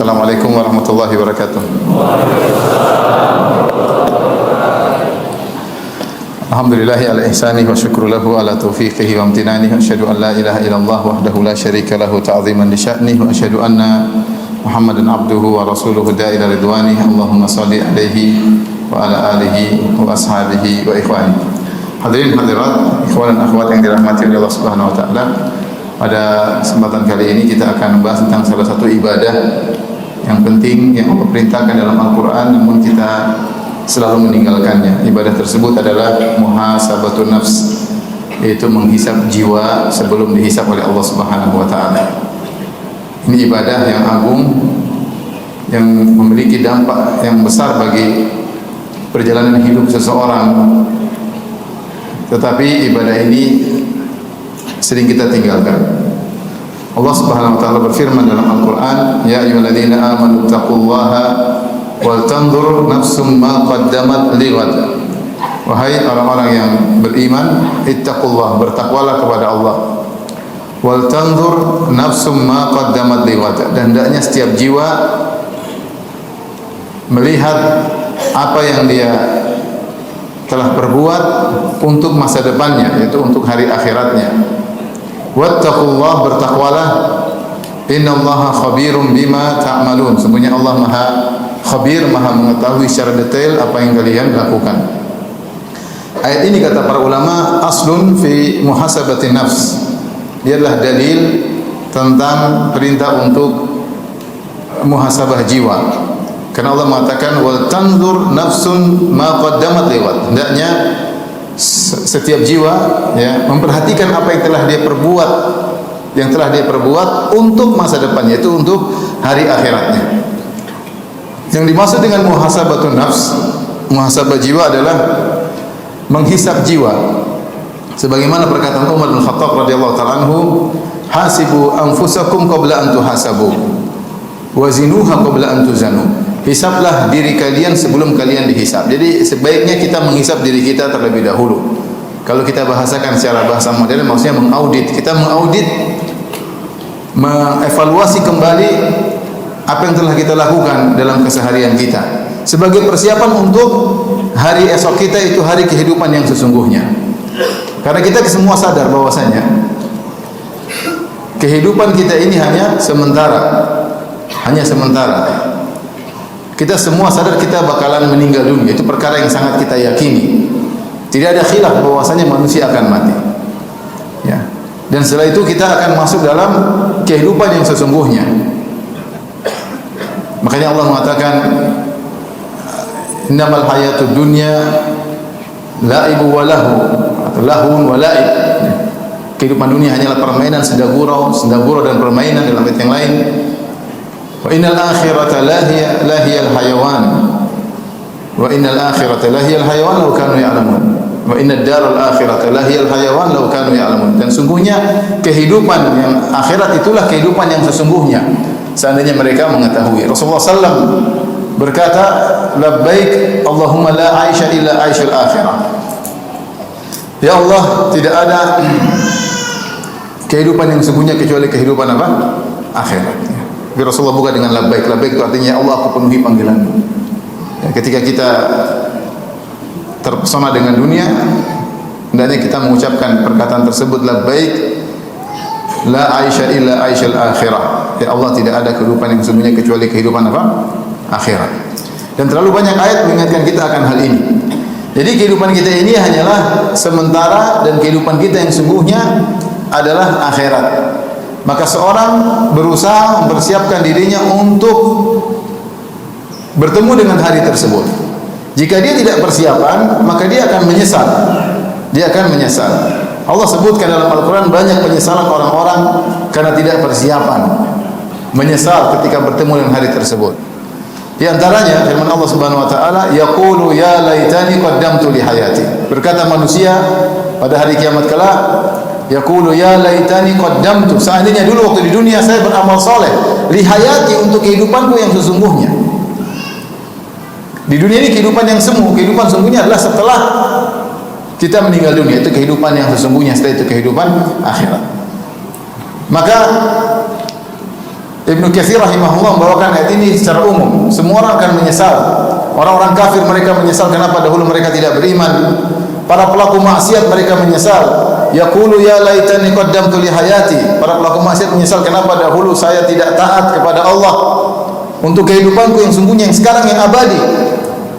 Assalamualaikum warahmatullahi wabarakatuh. Alhamdulillahi ala ihsanih wa syukru lahu ala taufiqihi wa amtinanihi. Asyhadu an la ilaha illallah wahdahu la syarika lahu ta'ziman li sya'nihi wa asyhadu anna Muhammadan abduhu wa rasuluhu da'ila ridwanihi. Allahumma salli alaihi wa ala alihi wa ashabihi wa ikhwani. Hadirin hadirat, ikhwan dan akhwat yang dirahmati oleh Allah Subhanahu wa taala. Pada kesempatan kali ini kita akan membahas tentang salah satu ibadah yang penting yang Allah perintahkan dalam Al-Qur'an namun kita selalu meninggalkannya. Ibadah tersebut adalah muhasabatun nafs, yaitu menghisap jiwa sebelum dihisap oleh Allah Subhanahu wa taala. Ini ibadah yang agung yang memiliki dampak yang besar bagi perjalanan hidup seseorang. Tetapi ibadah ini sering kita tinggalkan. Allah Subhanahu wa taala berfirman dalam Al-Qur'an, "Ya ayyuhalladzina amanu taqullaha wal tanzur nafsum ma qaddamat lighad." Wahai orang-orang yang beriman, ittaqullah, bertakwalah kepada Allah. Wal tanzur nafsum ma qaddamat lighad, dan hendaknya setiap jiwa melihat apa yang dia telah berbuat untuk masa depannya, yaitu untuk hari akhiratnya. Wattaqullah, bertakwalah. Innallaha khabirum bima ta'malun, sesungguhnya Allah Maha khabir, Maha mengetahui secara detail apa yang kalian lakukan. Ayat ini kata para ulama aslun fi muhasabatin nafs. Dia adalah dalil tentang perintah untuk muhasabah jiwa. Karena Allah mengatakan wal tanzur nafsun ma qaddamat liwat. Hendaknya setiap jiwa ya memperhatikan apa yang telah dia perbuat untuk masa depan, yaitu untuk hari akhiratnya. Yang dimaksud dengan muhasabatun nafs, muhasabah jiwa adalah menghisap jiwa. Sebagaimana perkataan Umar bin Khattab radhiyallahu ta'ala anhu, "Hasibu anfusakum qabla an tuhasabu, wa zinuha qabla an tuzanu." Hisablah diri kalian sebelum kalian dihisab. Jadi sebaiknya kita menghisab diri kita terlebih dahulu. Kalau kita bahasakan secara bahasa modern maksudnya mengaudit. Kita mengaudit, mengevaluasi kembali apa yang telah kita lakukan dalam keseharian kita sebagai persiapan untuk hari esok kita, itu hari kehidupan yang sesungguhnya. Karena kita semua sadar bahwasanya kehidupan kita ini hanya sementara. Kita semua sadar kita bakalan meninggal dunia. Itu perkara yang sangat kita yakini. Tidak ada khilaf bahwasanya manusia akan mati. Ya. Dan setelah itu kita akan masuk dalam kehidupan yang sesungguhnya. Makanya Allah mengatakan innamal hayatud dunya la'ibu wa lahu, atau lahun wa la'ib. Kehidupan dunia hanyalah permainan, senda-gurau dan permainan dalam ayat yang lain. Wa innal akhirata lahiyal hayawan. Wa innal akhirata lahiyal hayawan law kanu ya'lamun. Wa innad daral akhirata lahiyal hayawan law kanu ya'lamun. Dan sungguhnya kehidupan yang akhirat itulah kehidupan yang sesungguhnya seandainya mereka mengetahui. Rasulullah sallam berkata, labbaik Allahumma la aisha illa aishul akhirah. Ya Allah, tidak ada kehidupan yang sesungguhnya kecuali kehidupan apa? Akhirat. Tapi Rasulullah buka dengan labbaik. Labbaik itu artinya ya Allah, aku penuhi panggilanmu. Ya, ketika kita terpesona dengan dunia, hendaknya kita mengucapkan perkataan tersebut, labbaik la aisha illa aishul akhirah. Ya Allah, tidak ada kehidupan yang sesungguhnya kecuali kehidupan apa? Akhirat. Dan terlalu banyak ayat mengingatkan kita akan hal ini. Jadi kehidupan kita ini hanyalah sementara dan kehidupan kita yang sungguhnya adalah akhirat. Maka seorang berusaha mempersiapkan dirinya untuk bertemu dengan hari tersebut. Jika dia tidak persiapan, maka dia akan menyesal. Allah sebutkan dalam Al-Quran banyak penyesalan orang-orang karena tidak persiapan. Menyesal ketika bertemu dengan hari tersebut. Di antaranya firman Allah Subhanahu wa taala, yaqulu ya laitani qaddamtu li hayati. Berkata manusia pada hari kiamat kelak, yaqulu ya laitani qaddamtu. Seandainya dulu waktu di dunia saya beramal saleh, li hayati, untuk kehidupanku yang sesungguhnya. Di dunia ini kehidupan yang semu, kehidupan sesungguhnya adalah setelah kita meninggal dunia, itu kehidupan yang sesungguhnya, setelah itu kehidupan akhirat. Maka Ibnu Katsir rahimahullah membawakan ayat ini secara umum. Semua orang akan menyesal. Orang-orang kafir mereka menyesal kenapa dahulu mereka tidak beriman. Para pelaku maksiat mereka menyesal. Yaqulu ya laitani qaddamtu li hayati. Para pelaku maksiat menyesal kenapa dahulu saya tidak taat kepada Allah untuk kehidupanku yang sungguhnya yang sekarang yang abadi.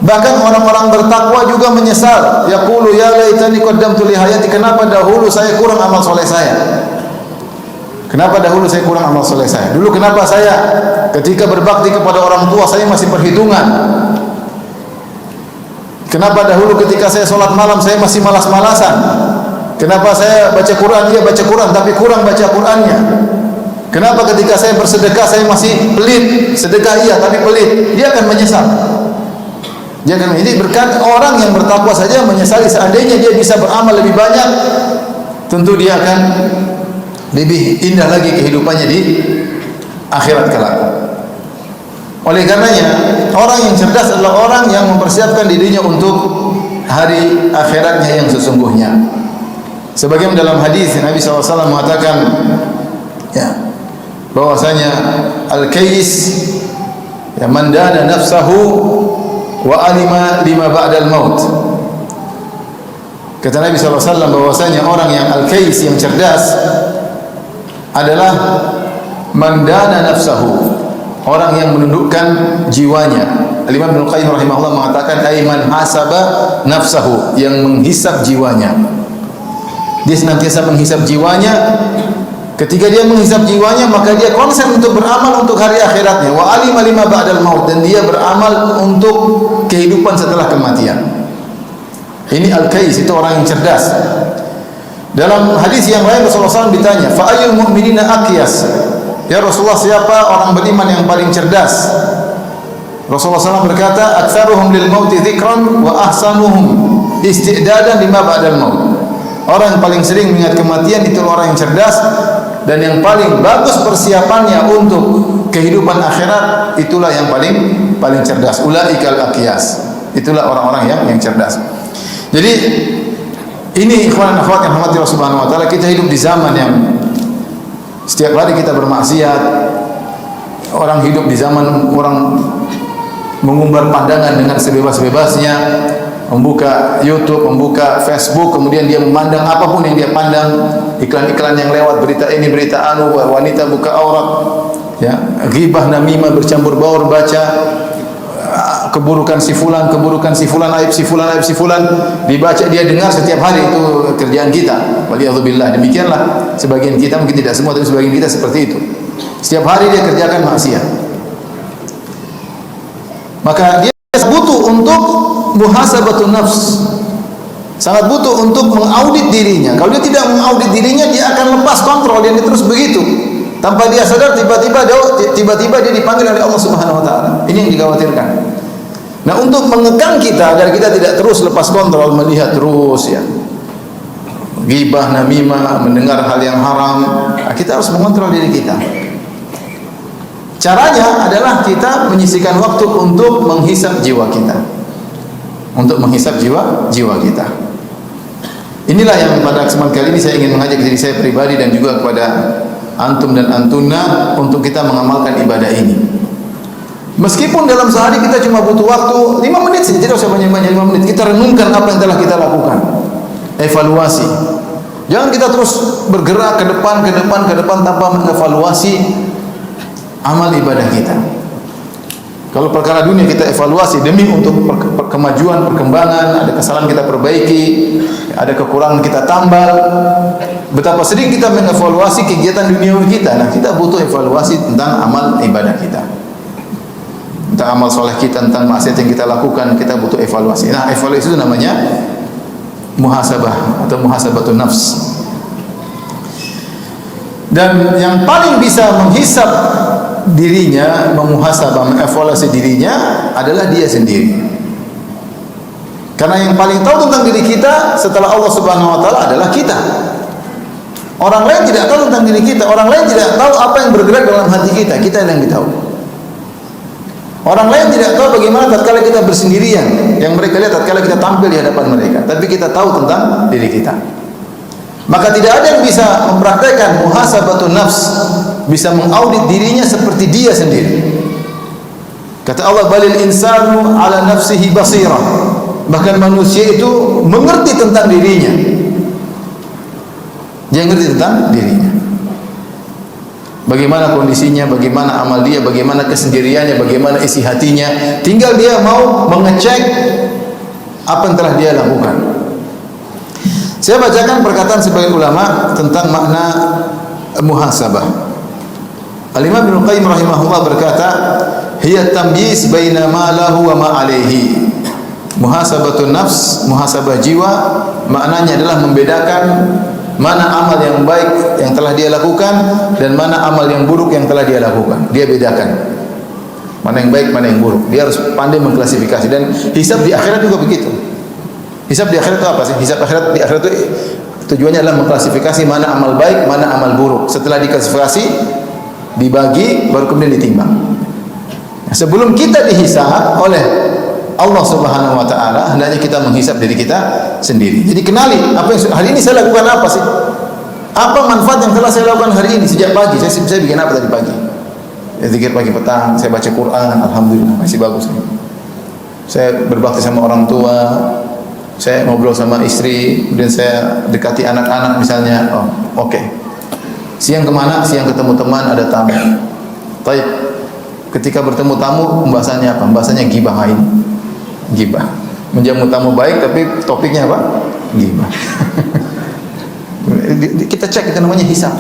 Bahkan orang-orang bertakwa juga menyesal. Yaqulu ya laitani qaddamtu li hayati. Kenapa dahulu saya kurang amal soleh saya? Kenapa dahulu saya kurang amal soleh saya? Dulu kenapa saya ketika berbakti kepada orang tua saya masih perhitungan? Kenapa dahulu ketika saya sholat malam saya masih malas-malasan? Kenapa saya baca Quran, dia baca Quran tapi kurang baca Qurannya? Kenapa ketika saya bersedekah saya masih pelit? Sedekah iya tapi pelit. Dia akan menyesal. Dia akan ini berkat orang yang bertakwa saja menyesali. Seandainya dia bisa beramal lebih banyak, tentu dia akan lebih indah lagi kehidupannya di akhirat kelak. Oleh karenanya, orang yang cerdas adalah orang yang mempersiapkan dirinya untuk hari akhiratnya yang sesungguhnya. Sebagaimana dalam hadis Nabi SAW mengatakan, ya, bahwasanya al-kais ya man dana nafsahu wa alima lima ba'dal maut. Kata Nabi SAW bahwasanya orang yang al-kais yang cerdas adalah mandana nafsahu, orang yang menundukkan jiwanya. Al-Imam Ibnu Qayyim rahimahullah mengatakan aiman hasaba nafsahu, yang menghisab jiwanya. Dia senantiasa menghisab jiwanya. Ketika dia menghisab jiwanya, maka dia konsen untuk beramal untuk hari akhiratnya. Wa alima lima ba'dal maut, dan dia beramal untuk kehidupan setelah kematian. Ini al-kais, itu orang yang cerdas. Dalam hadis yang lain Rasulullah SAW ditanya, fa ayyul mu'minina aqyas? Ya Rasulullah, siapa orang beriman yang paling cerdas? Rasulullah SAW berkata, aktsaruhum lil mauti dzikran wa ahsanuhum isti'dadan lima ba'dal maut. Orang yang paling sering mengingat kematian itu orang yang cerdas, dan yang paling bagus persiapannya untuk kehidupan akhirat itulah yang paling cerdas. Ulaikal aqyas. Itulah orang-orang yang cerdas. Jadi ini ikhwan dan akhwat yang rahmati Allah Subhanahu wa taala, kita hidup di zaman yang setiap hari kita bermaksiat. Orang hidup di zaman orang mengumbar pandangan dengan sebebas-bebasnya, membuka YouTube, membuka Facebook, kemudian dia memandang apapun yang dia pandang, iklan-iklan yang lewat, berita ini, berita anu, wanita buka aurat, ya, ghibah namimah, bercampur baur, baca keburukan si fulan, aib si fulan, dibaca, dia dengar setiap hari. Itu kerjaan kita. Waliyadzubillah. Demikianlah sebagian kita, mungkin tidak semua, tapi sebagian kita seperti itu. Setiap hari dia kerjakan maksiat. Maka dia butuh untuk muhasabatun nafs. Sangat butuh untuk mengaudit dirinya. Kalau dia tidak mengaudit dirinya, dia akan lepas kontrol, dan dia terus begitu. Tanpa dia sadar, tiba-tiba dia dipanggil oleh Allah Subhanahu wa taala. Ini yang dikhawatirkan. Nah, untuk mengekang kita agar kita tidak terus lepas kontrol, melihat terus ya ghibah, namimah, mendengar hal yang haram, kita harus mengontrol diri kita. Caranya adalah kita menyisihkan waktu untuk menghisab jiwa kita. Untuk menghisab jiwa kita. Inilah yang pada kesempatan kali ini saya ingin mengajak diri saya pribadi dan juga kepada antum dan antuna untuk kita mengamalkan ibadah ini. Meskipun dalam sehari kita cuma butuh waktu 5 menit saja, tidak usah banyak-banyak, 5 menit. Kita renungkan apa yang telah kita lakukan. Evaluasi. Jangan kita terus bergerak ke depan tanpa mengevaluasi amal ibadah kita. Kalau perkara dunia kita evaluasi demi untuk kemajuan, perkembangan, ada kesalahan kita perbaiki, ada kekurangan kita tambal. Betapa sering kita mengevaluasi kegiatan duniawi kita. Nah, kita butuh evaluasi tentang amal ibadah kita. Tentang amal soleh kita, tentang maksiat yang kita lakukan, kita butuh evaluasi. Nah, evaluasi itu namanya muhasabah atau muhasabatun nafs. Dan yang paling bisa menghisab dirinya, memuhasabah, mengevaluasi dirinya adalah dia sendiri. Karena yang paling tahu tentang diri kita setelah Allah Subhanahu wa taala adalah kita. Orang lain tidak tahu tentang diri kita, orang lain tidak tahu apa yang bergerak dalam hati kita, kita yang tahu. Orang lain tidak tahu bagaimana tatkala kita bersendirian, yang mereka lihat tatkala kita tampil di hadapan mereka, tapi kita tahu tentang diri kita. Maka tidak ada yang bisa mempraktekkan muhasabatun nafs, bisa mengaudit dirinya seperti dia sendiri. Kata Allah, balil insanu ala nafsihi basirah. Bahkan manusia itu mengerti tentang dirinya. Dia mengerti tentang dirinya. Bagaimana kondisinya, bagaimana amal dia, bagaimana kesendiriannya, bagaimana isi hatinya. Tinggal dia mau mengecek apa yang telah dia lakukan. Saya bacakan perkataan sebagian ulama tentang makna muhasabah. Al-Imam Ibnu Qayyim rahimahullah berkata, hiya tamyiz baina ma lahu wa ma alaihi. Muhasabatun nafs, muhasabah jiwa, maknanya adalah membedakan mana amal yang baik yang telah dia lakukan dan mana amal yang buruk yang telah dia lakukan. Dia bedakan mana yang baik, mana yang buruk. Dia harus pandai mengklasifikasi. Dan hisab di akhirat juga begitu. Hisab di akhirat itu apa sih? Hisab akhirat di akhirat itu tujuannya adalah mengklasifikasi mana amal baik, mana amal buruk. Setelah diklasifikasi, dibagi, baru kemudian ditimbang. Nah, sebelum kita dihisab oleh Allah Subhanahu wa taala, hendaknya kita menghisab diri kita sendiri. Jadi kenali apa yang hari ini saya lakukan apa sih? Apa manfaat yang telah saya lakukan hari ini sejak pagi? Saya bikin apa tadi pagi? Ya, zikir pagi petang, saya baca Quran, alhamdulillah masih bagus. Saya berbakti sama orang tua, saya ngobrol sama istri, kemudian saya dekati anak-anak misalnya. Oh, oke. Siang kemana? Siang ketemu teman, ada tamu. Baik. Ketika bertemu tamu, pembahasannya apa? Pembahasannya gibahain. Gibah. Menjamu tamu baik, tapi topiknya apa? Gibah. Kita cek, itu namanya hisab.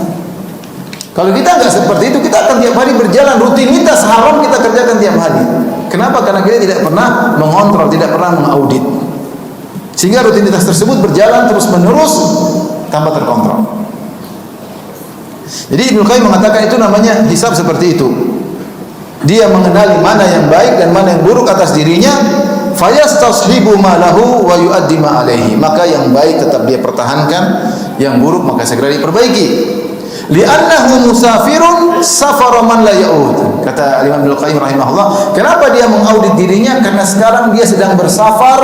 Kalau kita enggak seperti itu, kita akan tiap hari berjalan, rutinitas haram kita kerjakan tiap hari. Kenapa? Karena kita tidak pernah mengontrol, tidak pernah mengaudit. Sehingga rutinitas tersebut berjalan terus-menerus tanpa terkontrol. Jadi Ibnu Qayyim mengatakan itu namanya hisab seperti itu. Dia mengenali mana yang baik dan mana yang buruk atas dirinya, fayastashibu ma lahu wa yuaddi ma alaihi. Maka yang baik tetap dia pertahankan, yang buruk maka segera diperbaiki. Li'annahu musafirun safara man la ya'ud. Kata Imam Ibnu Qayyim rahimahullah, kenapa dia mengaudit dirinya? Karena sekarang dia sedang bersafar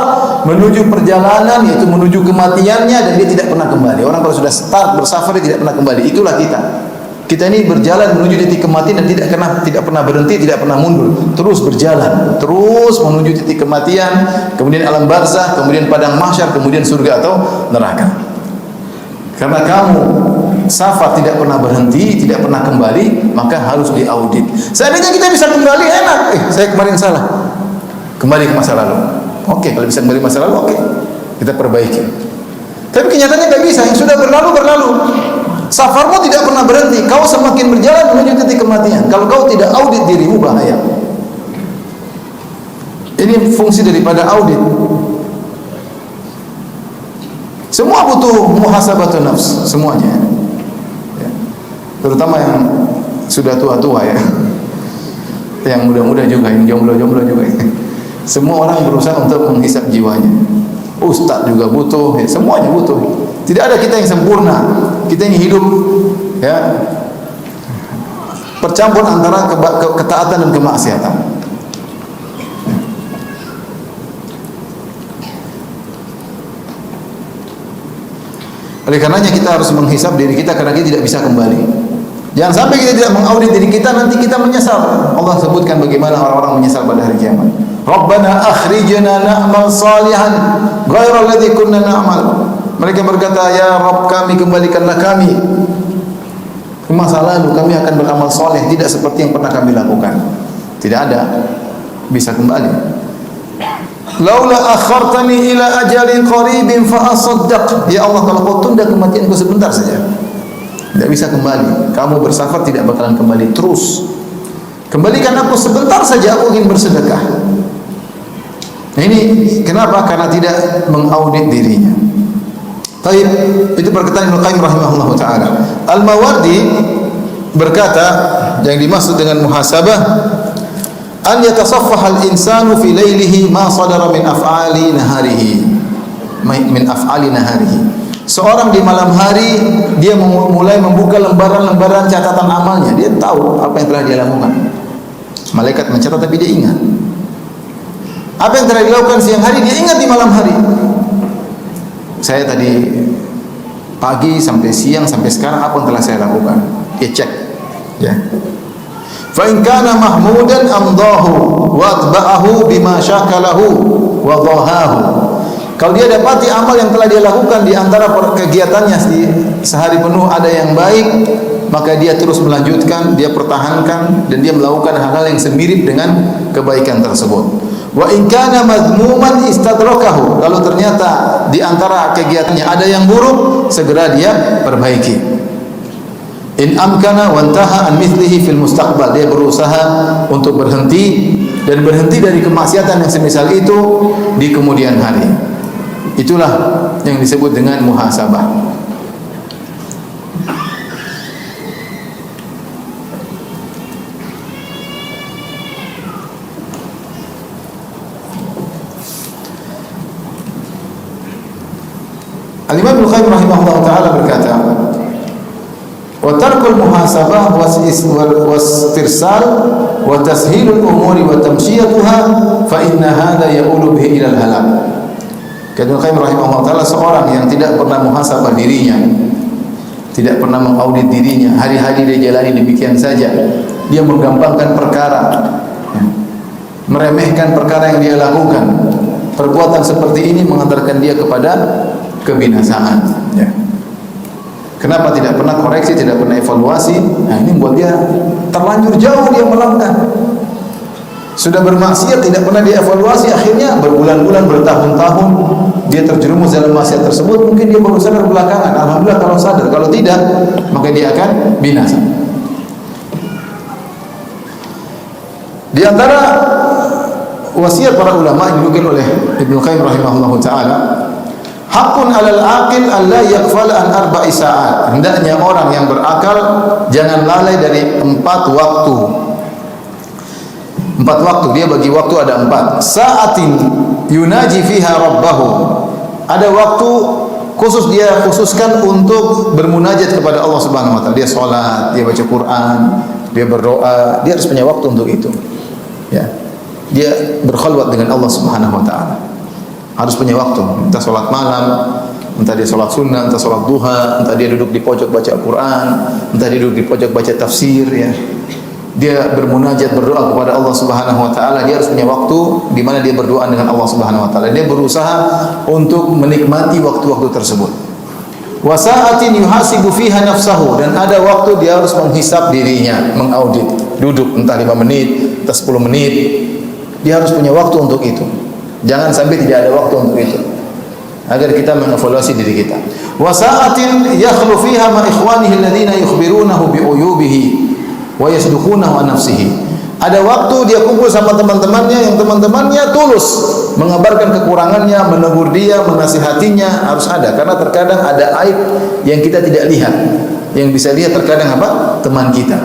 menuju perjalanan, yaitu menuju kematiannya, dan dia tidak pernah kembali. Orang kalau sudah start bersafar dia tidak pernah kembali. Itulah kita. Kita ini berjalan menuju titik kematian dan tidak pernah berhenti, tidak pernah mundur. Terus berjalan, terus menuju titik kematian, kemudian alam barzah, kemudian padang mahsyar, kemudian surga atau neraka. Karena kamu safar tidak pernah berhenti, tidak pernah kembali, maka harus diaudit. Seandainya kita bisa kembali, enak. Saya kemarin salah. Kembali ke masa lalu. Oke, kalau bisa kembali ke masa lalu, oke. Kita perbaiki. Tapi kenyataannya nggak bisa. Yang sudah berlalu, berlalu. Safarmu tidak pernah berhenti. Kau semakin berjalan menuju titik kematian. Kalau kau tidak audit dirimu, bahaya. Ini fungsi daripada audit. Semua butuh muhasabatun nafs, semuanya. Ya. Terutama yang sudah tua-tua ya. Yang muda-muda juga, yang jomblo-jomblo juga. Ya. Semua orang berusaha untuk menghisap jiwanya. Ustaz juga butuh, ya, semuanya butuh. Tidak ada kita yang sempurna. Kita ini hidup ya bercampur antara ketaatan dan kemaksiatan. Oleh karenanya kita harus menghisap diri kita karena kita tidak bisa kembali. Jangan sampai kita tidak mengaudit diri kita, nanti kita menyesal. Allah sebutkan bagaimana orang-orang menyesal pada hari kiamat. Rabbana akhrijna na'mal salihan ghairal ladzi kunna na'mal. Mereka berkata, ya Rabb kami, kembalikanlah kami ke masa lalu, kami akan beramal soleh tidak seperti yang pernah kami lakukan. Tidak ada bisa kembali. Laula akhartani ila ajalin qaribin fa asaddaq. Ya Allah, kalau kau tunda kematianku sebentar saja, tidak bisa kembali. Kamu bersafar tidak bakalan kembali terus. Kembalikan aku sebentar saja, aku ingin bersedekah. Nah, ini kenapa? Karena tidak mengaudit dirinya. Baik, itu perkataan Ibnu Qayyim rahimahullah taala. Al-Mawardi berkata, yang dimaksud dengan muhasabah an yatasaffah al-insanu fi lailihi ma sadara min af'ali naharihi. Seorang di malam hari dia mulai membuka lembaran-lembaran catatan amalnya. Dia tahu apa yang telah dia lakukan. Malaikat mencatat tapi dia ingat. Apa yang telah dilakukan siang hari dia ingat di malam hari. Saya tadi pagi sampai siang sampai sekarang apa yang telah saya lakukan. Dia cek, ya. Fa in kana mahmudan amdahu wa atba'ahu bima syakalahu wa dhahahu. Kalau dia dapati amal yang telah dia lakukan di antara kegiatannya sehari penuh ada yang baik, maka dia terus melanjutkan, dia pertahankan dan dia melakukan hal-hal yang semirip dengan kebaikan tersebut. Wa in kana madhmuman istadrakahu. Kalau ternyata di antara kegiatannya ada yang buruk, segera dia perbaiki. In amkana wantaha an mithlihi fil mustaqbal. Dia berusaha untuk berhenti dan berhenti dari kemaksiatan yang semisal itu di kemudian hari. Itulah yang disebut dengan muhasabah. Al-Imam Ibnu Qayyim rahimahullah taala berkata, wa tarkul muhasabah wastirsal wa tashilul umuri wa tamshiyatuha fa inna hadha yaqulu bihi ila al-halak. Ibnu Qayyim rahimahullah taala seorang yang tidak pernah muhasabah dirinya, tidak pernah mengaudit dirinya, hari-hari dia jalani demikian saja. Dia menggampangkan perkara, meremehkan perkara yang dia lakukan. Perbuatan seperti ini mengantarkan dia kepada kebinasaan, ya. Kenapa tidak pernah koreksi, tidak pernah evaluasi? Nah, ini buat dia terlanjur jauh dia melakukan. Sudah bermaksiat tidak pernah dievaluasi, akhirnya berbulan-bulan, bertahun-tahun dia terjerumus dalam maksiat tersebut. Mungkin dia baru sadar belakangan. Alhamdulillah kalau sadar, kalau tidak maka dia akan binasa. Di antara wasiat para ulama yang dinukil oleh Ibnu Qayyim rahimahullahu taala, hakun 'alal aqil alla yaghfal an arba'i sa'at. Hendaknya orang yang berakal jangan lalai dari 4 waktu. 4 waktu, dia bagi waktu ada 4. Sa'atin yunaji fiha rabbahu. Ada waktu khusus dia khususkan untuk bermunajat kepada Allah Subhanahu wa taala. Dia salat, dia baca Quran, dia berdoa, dia harus punya waktu untuk itu. Ya. Dia berkhalwat dengan Allah Subhanahu wa taala. Harus punya waktu, entah salat malam, entah dia salat sunnah, entah salat duha, entah dia duduk di pojok baca Al-Quran, entah dia duduk di pojok baca tafsir, ya. Dia bermunajat, berdoa kepada Allah Subhanahu wa taala. Dia harus punya waktu di mana dia berdoa dengan Allah Subhanahu wa taala. Dia berusaha untuk menikmati waktu-waktu tersebut. Wa sa'atin yuhasibu fiha nafsahu, dan ada waktu dia harus menghisab dirinya, mengaudit. Duduk entah 5 menit, entah 10 menit. Dia harus punya waktu untuk itu. Jangan sampai tidak ada waktu untuk itu, agar kita mengevaluasi diri kita. Wa sa'atin yakhlu fiha ma ikhwanihi alladhina yukhbirunahu bi uyubihi wa yasduqunahu an nafsihi. Ada waktu dia kumpul sama teman-temannya yang teman-temannya tulus mengabarkan kekurangannya, menegur dia, menasihatinya. Harus ada, karena terkadang ada aib yang kita tidak lihat. Yang bisa lihat terkadang apa? Teman kita.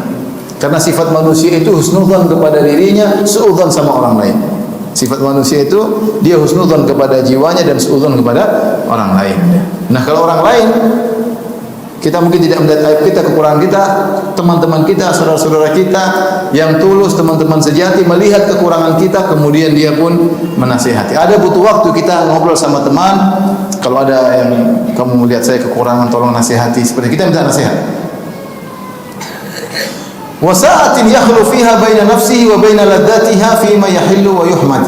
Karena sifat manusia itu husnudzan kepada dirinya, suudzan sama orang lain. Sifat manusia itu dia husnudzan kepada jiwanya dan suudzan kepada orang lain. Nah, kalau orang lain kita mungkin tidak melihat aib kita, kekurangan kita, teman-teman kita, saudara-saudara kita yang tulus, teman-teman sejati melihat kekurangan kita, kemudian dia pun menasihati. Ada butuh waktu kita ngobrol sama teman. Kalau ada yang kamu melihat saya kekurangan, tolong nasihati. Seperti kita minta nasihat. Wa sa'atin yakhlu fiha baina nafsihi wa baina ladzatiha fi ma yahillu wa yuhmad.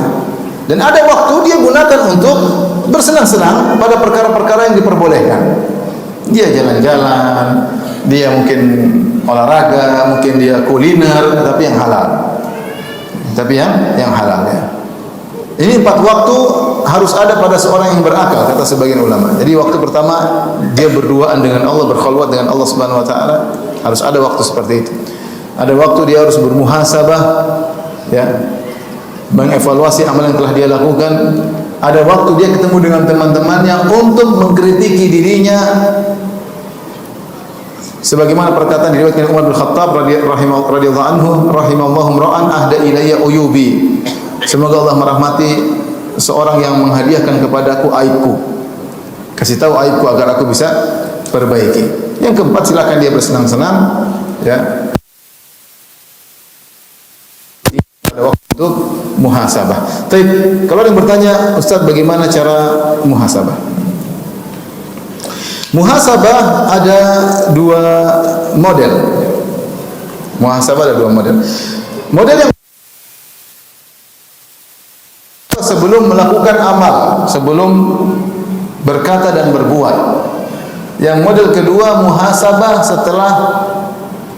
Dan ada waktu dia gunakan untuk bersenang-senang pada perkara-perkara yang diperbolehkan. Dia jalan-jalan, dia mungkin olahraga, mungkin dia kuliner, tapi yang halal. Tapi yang halal, ya. Ini 4 waktu harus ada pada seorang yang berakal, kata sebagian ulama. Jadi waktu pertama dia berduaan dengan Allah, berkhalwat dengan Allah Subhanahu wa taala, harus ada waktu seperti itu. Ada waktu dia harus bermuhasabah, ya, mengevaluasi amal yang telah dia lakukan. Ada waktu dia ketemu dengan teman-temannya untuk mengkritiki dirinya. Sebagaimana perkataan diriwayatkan Umar bin Khattab radhiyallahu anhu, rahimallahu ra'an ahda ilayya uyubi. Semoga Allah merahmati seorang yang menghadiahkan kepadaku aibku. Kasih tahu aibku agar aku bisa perbaiki. Yang keempat, silakan dia bersenang-senang, ya. Pada waktu untuk muhasabah. Tapi kalau ada yang bertanya, Ustaz, bagaimana cara muhasabah? Muhasabah ada dua model. Muhasabah ada dua model. Model yang sebelum melakukan amal, sebelum berkata dan berbuat. Yang model kedua muhasabah setelah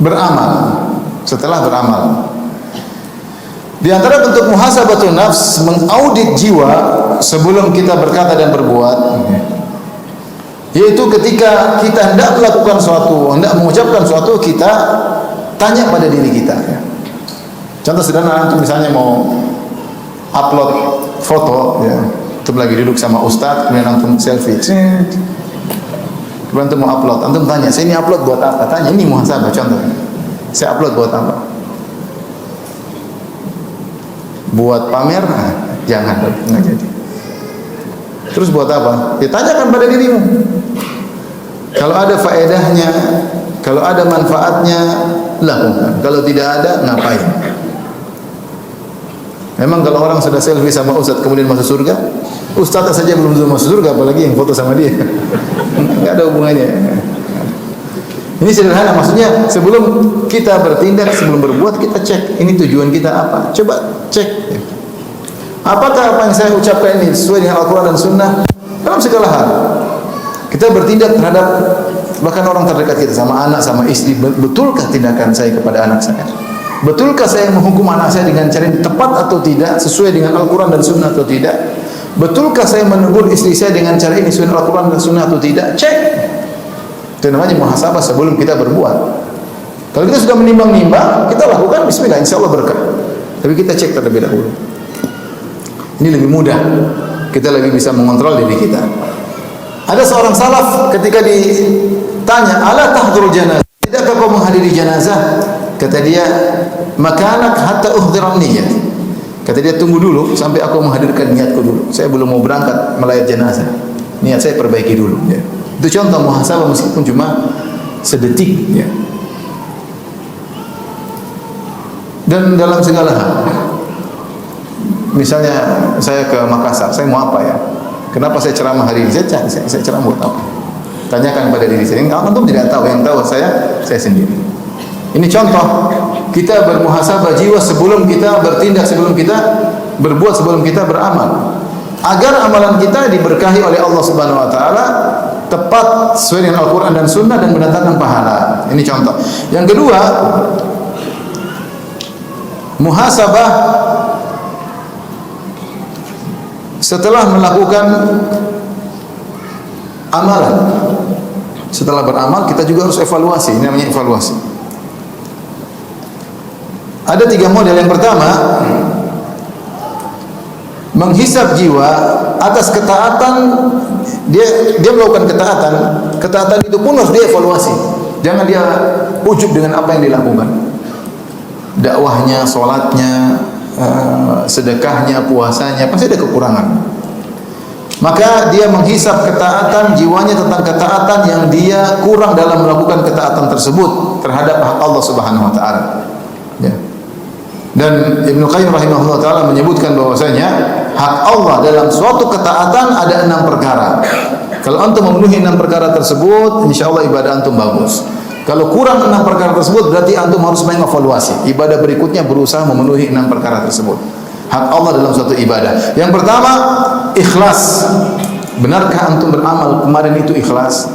beramal. Setelah beramal. Di antara bentuk muhasabatun nafs, mengaudit jiwa sebelum kita berkata dan berbuat, yaitu ketika kita hendak melakukan suatu, hendak mengucapkan suatu, kita tanya pada diri kita. Contoh sederhana, antum misalnya mau upload foto, ya, antum lagi duduk sama ustaz, kemudian antum selfie, kemudian antum mau upload, antum tanya, saya ini upload buat apa? Tanya, ini muhasabah contoh. Saya upload buat apa? Buat pamer? Nah, jangan, nggak jadi. Terus buat apa? Ditanyakan pada dirimu. Kalau ada faedahnya, kalau ada manfaatnya, lakukan. Kalau tidak ada, ngapain? Memang kalau orang sudah selfie sama ustaz kemudian masuk surga, ustaz saja belum masuk surga, apalagi yang foto sama dia. Nggak ada hubungannya. Ini sederhana, maksudnya sebelum kita bertindak, sebelum berbuat, kita cek ini tujuan kita apa. Coba cek, apakah apa yang saya ucapkan ini sesuai dengan Al-Quran dan Sunnah dalam segala hal. Kita bertindak terhadap bahkan orang terdekat kita, sama anak, sama istri. Betulkah tindakan saya kepada anak saya? Betulkah saya menghukum anak saya dengan cara yang tepat atau tidak, sesuai dengan Al-Quran dan Sunnah atau tidak? Betulkah saya menegur istri saya dengan cara ini sesuai dengan Al-Quran dan Sunnah atau tidak? Cek. Itu namanya muhasabah sebelum kita berbuat. Kalau kita sudah menimbang-nimbang, kita lakukan, bismillah, insya Allah berkah. Tapi kita cek terlebih dahulu. Ini lebih mudah. Kita lebih bisa mengontrol diri kita. Ada seorang salaf ketika ditanya, ala tahdhurul janazah, tidakkah kau menghadiri janazah? Kata dia, makanak hatta uhdhiran niyyah. Kata dia, tunggu dulu sampai aku menghadirkan niatku dulu. Saya belum mau berangkat melayat jenazah. Niat saya perbaiki dulu, ya. Itu contoh muhasabah meskipun cuma sedetik, ya. Dan dalam segala hal. Misalnya saya ke Makassar, saya mau apa ya? Kenapa saya ceramah hari ini? Saya ceramah buat apa? Tanyakan pada diri saya. Antum tidak tahu, yang tahu saya sendiri. Ini contoh kita bermuhasabah jiwa sebelum kita bertindak, sebelum kita berbuat, sebelum kita beramal. Agar amalan kita diberkahi oleh Allah Subhanahu wa taala, tepat sesuai dengan Al-Quran dan Sunnah dan mendatangkan pahala. Ini contoh. Yang kedua, muhasabah setelah melakukan amalan. Setelah beramal, kita juga harus evaluasi. Ini namanya evaluasi. Ada 3 model. Yang pertama, menghisab jiwa atas ketaatan. Dia melakukan ketaatan itu pun harus dievaluasi. Jangan dia ujub dengan apa yang dilakukan. Dakwahnya, salatnya, sedekahnya, puasanya, pasti ada kekurangan. Maka dia menghisab ketaatan jiwanya tentang ketaatan yang dia kurang dalam melakukan ketaatan tersebut terhadap hak Allah Subhanahu wa taala. Ya. Dan Ibnu Qayyim rahimahullah taala menyebutkan bahwasanya hak Allah dalam suatu ketaatan ada 6 perkara. Kalau antum memenuhi 6 perkara tersebut, insyaallah ibadah antum bagus. Kalau kurang 6 perkara tersebut, berarti antum harus mengevaluasi. Ibadah berikutnya berusaha memenuhi 6 perkara tersebut. Hak Allah dalam suatu ibadah. Yang pertama, ikhlas. Benarkah antum beramal kemarin itu ikhlas?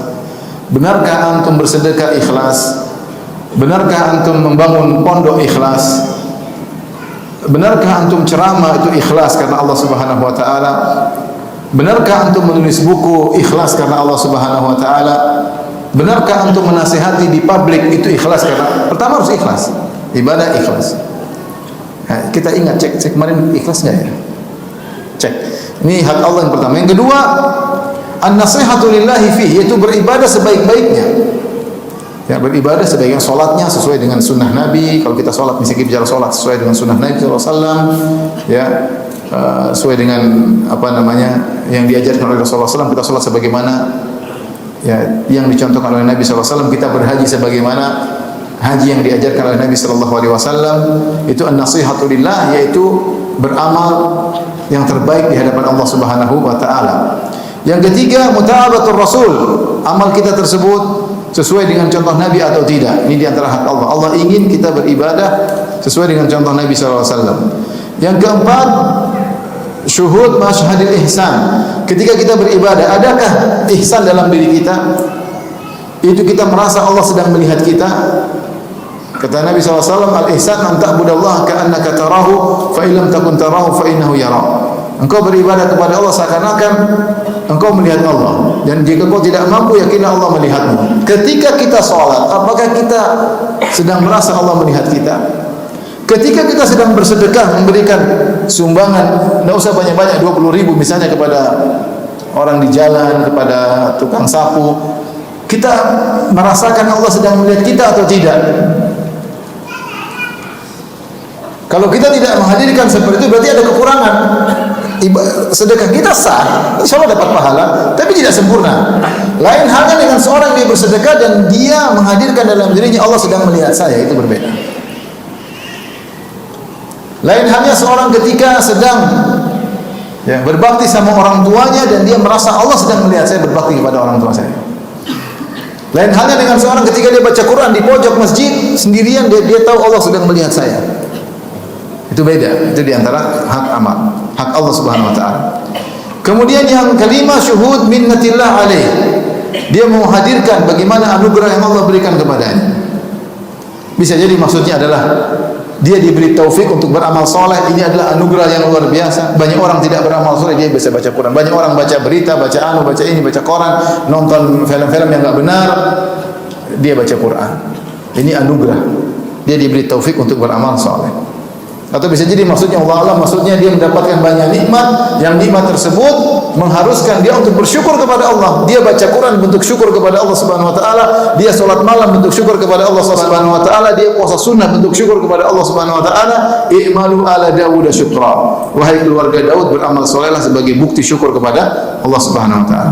Benarkah antum bersedekah ikhlas? Benarkah antum membangun pondok ikhlas? Benarkah antum ceramah itu ikhlas karena Allah Subhanahu wa taala? Benarkah antum menulis buku ikhlas karena Allah Subhanahu wa taala? Benarkah antum menasihati di publik itu ikhlas karena pertama harus ikhlas. Ibadah ikhlas. Nah, kita ingat cek kemarin ikhlas enggak ya? Cek. Ini hak Allah yang pertama. Yang kedua, an-nasihatu lillahi fihi, yaitu beribadah sebaik-baiknya. Ya, beribadah sebaiknya, solatnya sesuai dengan sunnah Nabi. Kalau kita solat, misalnya kita bicara solat sesuai dengan sunnah Nabi SAW, ya, sesuai dengan apa namanya yang diajarkan oleh Rasulullah SAW. Kita solat sebagaimana ya yang dicontohkan oleh Nabi SAW. Kita berhaji sebagaimana haji yang diajarkan oleh Nabi SAW. Itu an-nasihatu lillah, yaitu beramal yang terbaik di hadapan Allah Subhanahu wa taala. Yang ketiga, muta'abatur Rasul. Amal kita tersebut sesuai dengan contoh Nabi atau tidak. Ini di antara hak Allah. Allah ingin kita beribadah sesuai dengan contoh Nabi SAW. Yang keempat, syuhud masyhadil ihsan. Ketika kita beribadah, adakah ihsan dalam diri kita? Itu kita merasa Allah sedang melihat kita. Kata Nabi SAW, al-ihsan an ta'budallaha ka'annaka tarahu fa illam takun tarahu fa innahu yara. Engkau beribadah kepada Allah seakan-akan engkau melihat Allah, dan jika kau tidak mampu, yakinlah Allah melihatmu. Ketika kita sholat, apakah kita sedang merasa Allah melihat kita? Ketika kita sedang bersedekah, memberikan sumbangan, tidak usah banyak-banyak, 20.000 misalnya kepada orang di jalan, kepada tukang sapu, kita merasakan Allah sedang melihat kita atau tidak? Kalau kita tidak menghadirkan seperti itu, berarti ada kekurangan. Sedekah kita sah, insya Allah dapat pahala, tapi tidak sempurna. Lain halnya dengan seorang yang bersedekah dan dia menghadirkan dalam dirinya Allah sedang melihat saya, itu berbeda. Lain halnya seorang ketika sedang berbakti sama orang tuanya dan dia merasa Allah sedang melihat saya berbakti kepada orang tua saya. Lain halnya dengan seorang ketika dia baca Quran di pojok masjid sendirian, dia tahu Allah sedang melihat saya. Itu beda, itu diantara hak amal, hak Allah Subhanahu Wa Taala. Kemudian yang kelima, syuhud minnatillah alaih. Dia menghadirkan bagaimana anugerah yang Allah berikan kepadanya. Bisa jadi maksudnya adalah dia diberi taufik untuk beramal soleh. Ini adalah anugerah yang luar biasa. Banyak orang tidak beramal soleh, dia bisa baca Quran. Banyak orang baca berita, baca baca ini, baca koran, nonton film-film yang enggak benar, dia baca Quran. Ini anugerah. Dia diberi taufik untuk beramal soleh. Atau bisa jadi maksudnya Allah maksudnya dia mendapatkan banyak nikmat, yang nikmat tersebut mengharuskan dia untuk bersyukur kepada Allah. Dia baca Quran bentuk syukur kepada Allah Subhanahu Wa Taala, dia solat malam bentuk syukur kepada Allah Subhanahu Wa Taala, dia puasa sunnah bentuk syukur kepada Allah Subhanahu Wa Taala. I'malu ala Dawud syukra. Wahai keluarga Daud, beramal solehlah sebagai bukti syukur kepada Allah Subhanahu Wa Taala.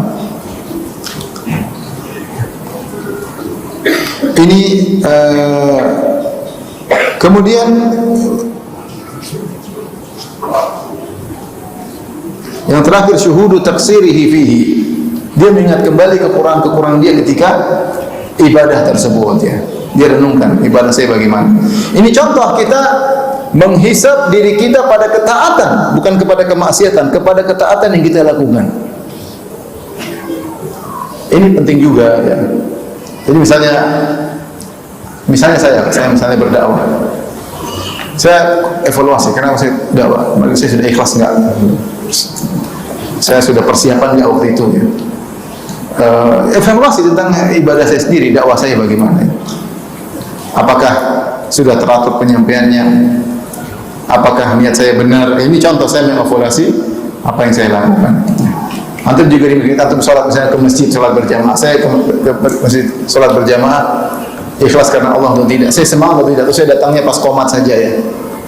Ini kemudian yang terakhir, syuhudu taksirihi fihi. Dia mengingat kembali kekurangan-kekurangan dia ketika ibadah tersebut, ya. Dia renungkan ibadah saya bagaimana. Ini contoh kita menghisab diri kita pada ketaatan, bukan kepada kemaksiatan, kepada ketaatan yang kita lakukan. Ini penting juga, ya. Jadi misalnya saya misalnya berdakwah. Saya evaluasi, kenapa saya dakwah? Saya sudah ikhlas enggak? Saya sudah persiapan enggak waktu itu? Ya? Evaluasi tentang ibadah saya sendiri, dakwah saya bagaimana? Apakah sudah teratur penyampaiannya? Apakah niat saya benar? Ini contoh saya mengevaluasi apa yang saya lakukan. Antum juga kita antum sholat misalnya ke masjid, sholat berjamaah. Saya ke masjid sholat berjamaah, ikhlas karena Allah atau tidak? Saya semangat atau tidak? Atau saya datangnya pas qomat saja, ya?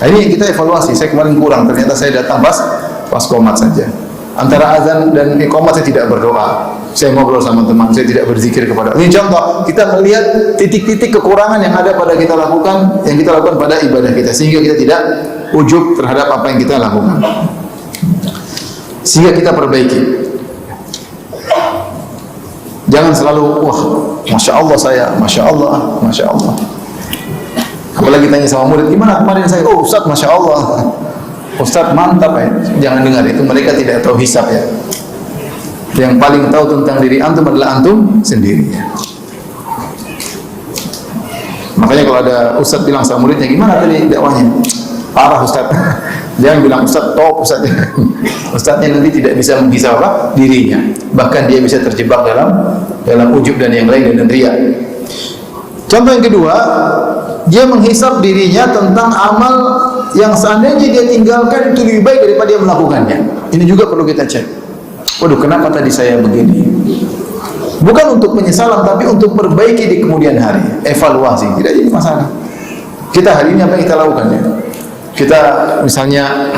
Nah, ini kita evaluasi. Saya kemarin kurang, ternyata saya datang pas qomat saja. Antara azan dan iqamat saya tidak berdoa. Saya ngobrol sama teman, saya tidak berzikir kepada Allah. Ini contoh, kita melihat titik-titik kekurangan yang ada pada kita lakukan, yang kita lakukan pada ibadah kita, sehingga kita tidak ujub terhadap apa yang kita lakukan. Sehingga kita perbaiki. Jangan selalu, wah, Masya Allah saya, Masya Allah, Masya Allah. Apalagi tanya sama murid, gimana kemarin saya? Oh Ustaz, Masya Allah. Ustaz mantap, ya. Jangan dengar itu, mereka tidak tahu hisab, ya. Yang paling tahu tentang diri antum adalah antum sendiri, ya. Makanya kalau ada Ustaz bilang sama muridnya, gimana tadi dakwahnya? Parah Ustaz. Jangan bilang Ustaz top, Ustaz. Ustaznya nanti tidak bisa menghisab apa? Dirinya. Bahkan dia bisa terjebak dalam ujub dan yang lain dan riya. Contoh yang kedua, dia menghisab dirinya tentang amal yang seandainya dia tinggalkan itu lebih baik daripada dia melakukannya. Ini juga perlu kita cek. Waduh, kenapa tadi saya begini? Bukan untuk penyesalan, tapi untuk perbaiki di kemudian hari. Evaluasi, tidak jadi masalah. Kita hari ini apa yang kita lakukan, ya? Kita misalnya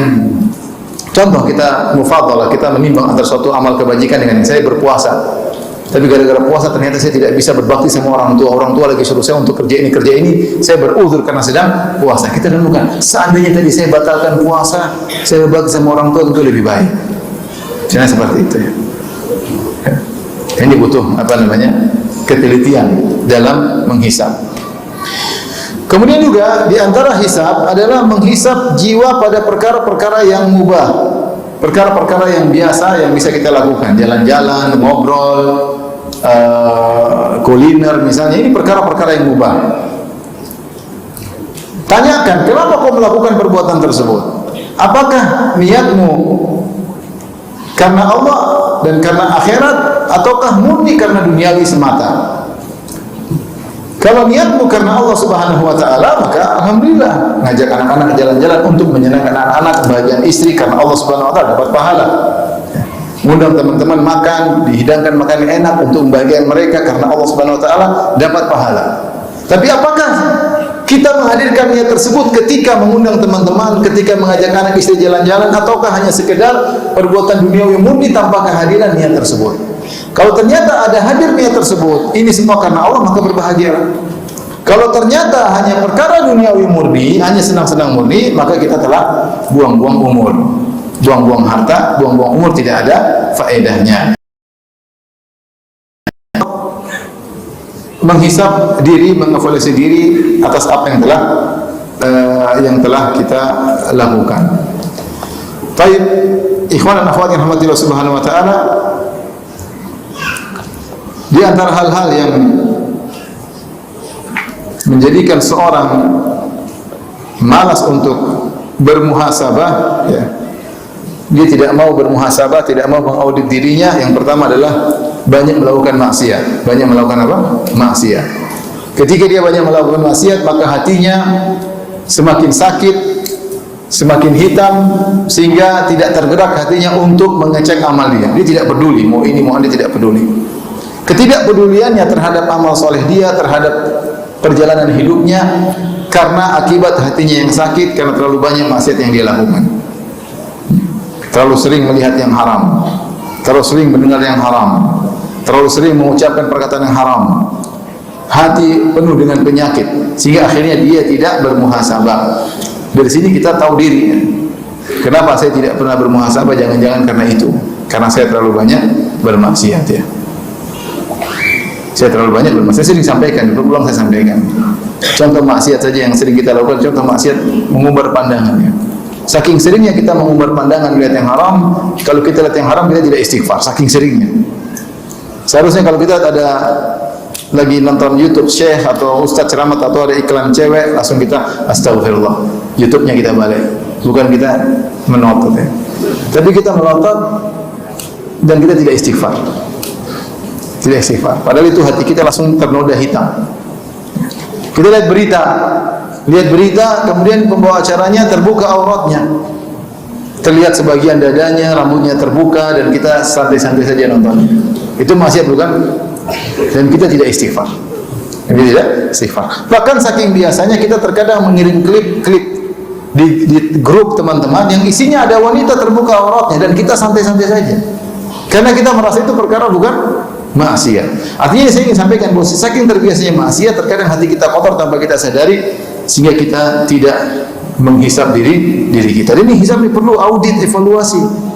contoh, kita mufadhalah, kita menimbang antara suatu amal kebajikan dengan saya berpuasa. Tapi gara-gara puasa ternyata saya tidak bisa berbakti sama orang tua. Orang tua lagi suruh saya untuk kerja ini, saya beruzur karena sedang puasa. Kita renungkan, seandainya tadi saya batalkan puasa, saya berbakti sama orang tua, tentu lebih baik. Jangan seperti itu, ya. Ini butuh ketelitian dalam menghisab. Kemudian juga di antara hisab adalah menghisab jiwa pada perkara-perkara yang mubah, perkara-perkara yang biasa yang bisa kita lakukan, jalan-jalan, ngobrol, kuliner misalnya. Ini perkara-perkara yang mubah. Tanyakan, kenapa kau melakukan perbuatan tersebut? Apakah niatmu karena Allah dan karena akhirat, ataukah murni karena duniawi semata? Kalau niatmu karena Allah Subhanahu wa taala, maka alhamdulillah, ngajak anak-anak jalan-jalan untuk menyenangkan anak-anak, kebahagiaan istri karena Allah Subhanahu wa taala, dapat pahala. Ngundang teman-teman makan, dihidangkan makanan enak untuk membahagiakan mereka karena Allah Subhanahu wa taala, dapat pahala. Tapi apakah kita menghadirkan niat tersebut ketika mengundang teman-teman, ketika mengajak anak istri jalan-jalan, ataukah hanya sekedar perbuatan duniawi murni tanpa kehadiran niat tersebut? Kalau ternyata ada hadir niat tersebut, ini semua karena Allah, maka berbahagialah. Kalau ternyata hanya perkara duniawi murni, hanya senang-senang murni, maka kita telah buang-buang umur, buang-buang harta, buang-buang umur, tidak ada faedahnya. Menghisab diri, mengevaluasi diri atas apa yang telah kita lakukan. Baik, ikhwan dan akhwat yang rahmatillah subhanahu wa ta'ala, di antara hal-hal yang menjadikan seorang malas untuk bermuhasabah, ya, dia tidak mau bermuhasabah, tidak mau mengaudit dirinya. Yang pertama adalah banyak melakukan maksiat. Banyak melakukan apa? Maksiat. Ketika dia banyak melakukan maksiat, maka hatinya semakin sakit, semakin hitam, sehingga tidak tergerak hatinya untuk mengecek amal dia. Dia tidak peduli, mau ini mau ini, tidak peduli. Ketidakpeduliannya terhadap amal soleh dia, terhadap perjalanan hidupnya, karena akibat hatinya yang sakit, karena terlalu banyak maksiat yang dia lakukan. Terlalu sering melihat yang haram, terlalu sering mendengar yang haram, terlalu sering mengucapkan perkataan yang haram. Hati penuh dengan penyakit, sehingga akhirnya dia tidak bermuhasabah. Dari sini kita tahu diri. Kenapa saya tidak pernah bermuhasabah? Jangan-jangan karena itu, karena saya terlalu banyak bermaksiat, ya. Saya terlalu banyak bermaksiat. Saya sering sampaikan, berulang saya sampaikan. Contoh maksiat saja yang sering kita lakukan, contoh maksiat mengumbar pandangan, ya. Saking seringnya kita mengumbar pandangan melihat yang haram, kalau kita lihat yang haram kita tidak istighfar, saking seringnya. Seharusnya kalau kita ada lagi nonton YouTube syekh atau ustaz ceramah atau ada iklan cewek, langsung kita astagfirullah, YouTube-nya kita balik, bukan kita menotot, ya. Tapi kita melotot dan kita tidak istighfar. Tidak istighfar. Padahal itu hati kita langsung ternoda hitam. Kita lihat berita, kemudian pembawa acaranya terbuka auratnya, terlihat sebagian dadanya, rambutnya terbuka, dan kita santai-santai saja nonton. Itu maksiat bukan? Dan kita tidak istighfar. Kita tidak istighfar. Bahkan saking biasanya kita terkadang mengirim klip di grup teman-teman yang isinya ada wanita terbuka auratnya, dan kita santai-santai saja. Karena kita merasa itu perkara bukan maksiat. Artinya saya ingin sampaikan bahwa saking terbiasanya maksiat, terkadang hati kita kotor tanpa kita sadari, sehingga kita tidak menghisab diri kita. Dan ini hisab ini perlu audit, evaluasi.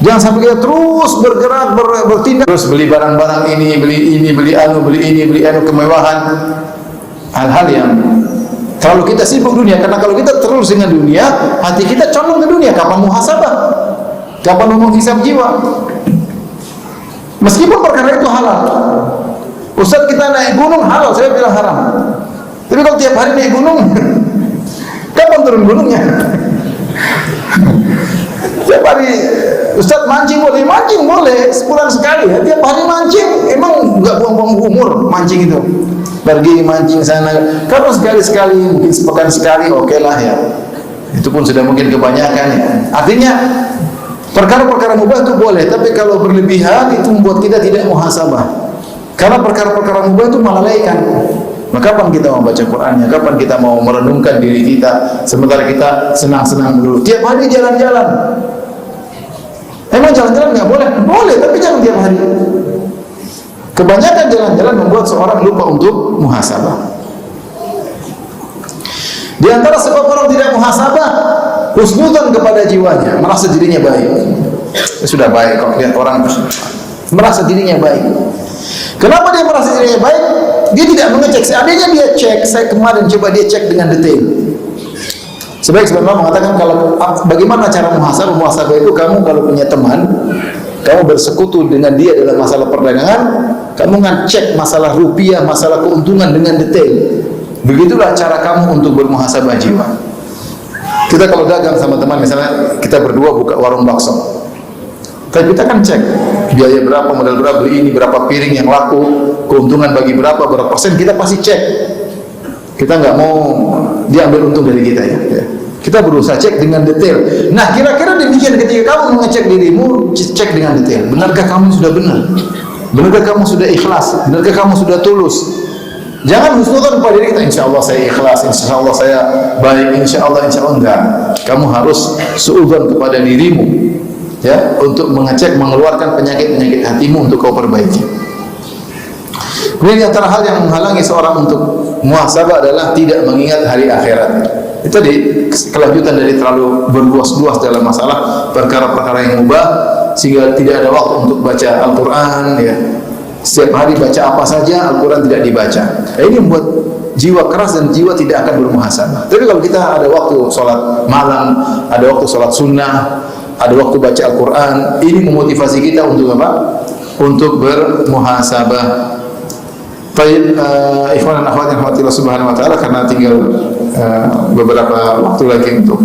Jangan sampai kita terus bergerak, bertindak, terus beli barang-barang ini, beli anu, kemewahan. Hal-hal yang terlalu kita sibuk dunia. Karena kalau kita terus dengan dunia, hati kita condong ke dunia. Kapan muhasabah? Kapan menghisab jiwa? Meskipun perkara itu halal. Ustaz, kita naik gunung halal, saya bilang haram. Tapi kalau tiap hari naik gunung, kapan turun gunungnya? Tiap hari, Ustaz mancing boleh? Mancing boleh, sebulan sekali, ya. Tiap hari mancing, emang nggak buang-buang umur mancing itu. Pergi mancing sana, kalau sekali-sekali, mungkin sepekan sekali, oke lah, ya. Itu pun sudah mungkin kebanyakan, ya. Artinya perkara-perkara mubah itu boleh, tapi kalau berlebihan itu membuat kita tidak muhasabah. Karena perkara-perkara mubah itu melalaikan. Maka kapan kita mau baca Qur'annya? Kapan kita mau merenungkan diri kita? Sementara kita senang-senang dulu. Tiap hari jalan-jalan. Emang jalan-jalan nggak boleh? Boleh, tapi jangan tiap hari. Kebanyakan jalan-jalan membuat seorang lupa untuk muhasabah. Di antara sebab orang tidak muhasabah, husnudzon kepada jiwanya, merasa dirinya baik. Sudah baik kok, lihat orang merasa dirinya baik. Kenapa dia merasa dirinya baik? Dia tidak mengecek. Seandainya dia cek, saya kemarin coba dia cek dengan detail. Sebaik-sebaiknya mengatakan kalau bagaimana cara muhasabah? Muhasabah itu kamu kalau punya teman, kamu bersekutu dengan dia dalam masalah perdagangan, kamu ngecek masalah rupiah, masalah keuntungan dengan detail. Begitulah cara kamu untuk bermuhasabah jiwa. Kita kalau dagang sama teman, misalnya kita berdua buka warung bakso, tapi kita kan cek biaya berapa, modal berapa, beli ini berapa piring yang laku, keuntungan bagi berapa persen, kita pasti cek. Kita nggak mau dia ambil untung dari kita ya. Kita berusaha cek dengan detail. Nah, kira-kira demikian ketika kamu mengecek dirimu, cek dengan detail. Benarkah kamu sudah benar? Benarkah kamu sudah ikhlas? Benarkah kamu sudah tulus? Jangan husnudzon pada diri kita, insya Allah saya ikhlas, insya Allah saya baik, insya Allah enggak. Kamu harus suudzon kepada dirimu, ya, untuk mengecek, mengeluarkan penyakit-penyakit hatimu untuk kau perbaiki. Kemudian di antara hal yang menghalangi seorang untuk muhasabah adalah tidak mengingat hari akhirat. Itu tadi kelanjutan dari terlalu berluas-luas dalam masalah perkara-perkara yang mubah, sehingga tidak ada waktu untuk baca Al-Quran, ya. Setiap hari baca apa saja, Al-Quran tidak dibaca. Ini membuat jiwa keras dan jiwa tidak akan bermuhasabah. Tapi kalau kita ada waktu sholat malam, ada waktu sholat sunnah, ada waktu baca Al-Quran, ini memotivasi kita untuk apa? Untuk bermuhasabah. Baik, ikhwan dan akhwat yang rahmatillah subhanahu wa ta'ala, karena tinggal beberapa waktu lagi untuk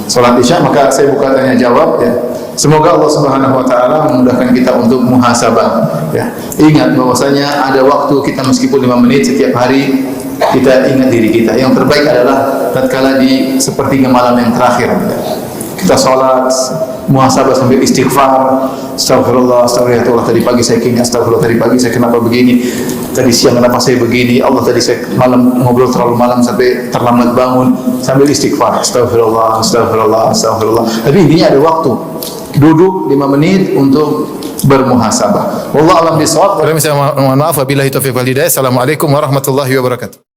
sholat isya, maka saya buka tanya jawab, ya. Semoga Allah subhanahu wa ta'ala memudahkan kita untuk muhasabah, ya. Ingat bahwasanya ada waktu kita meskipun 5 menit setiap hari, kita ingat diri kita. Yang terbaik adalah tatkala di sepertiga malam yang terakhir, ya. Kita sholat, muhasabah sambil istighfar. Astagfirullah, astagfirullah, tadi pagi saya kini, astagfirullah, tadi pagi saya kenapa begini, tadi siang kenapa saya begini, Allah tadi saya malam ngobrol terlalu malam sampai terlambat bangun, sambil istighfar. Astagfirullah, astagfirullah, astagfirullah. Tapi intinya ada waktu, duduk 5 menit untuk bermuhasabah. Wallahu a'lam bishawab. Mohon maaf wabillahi taufiq wal hidayah. Assalamualaikum warahmatullahi wabarakatuh.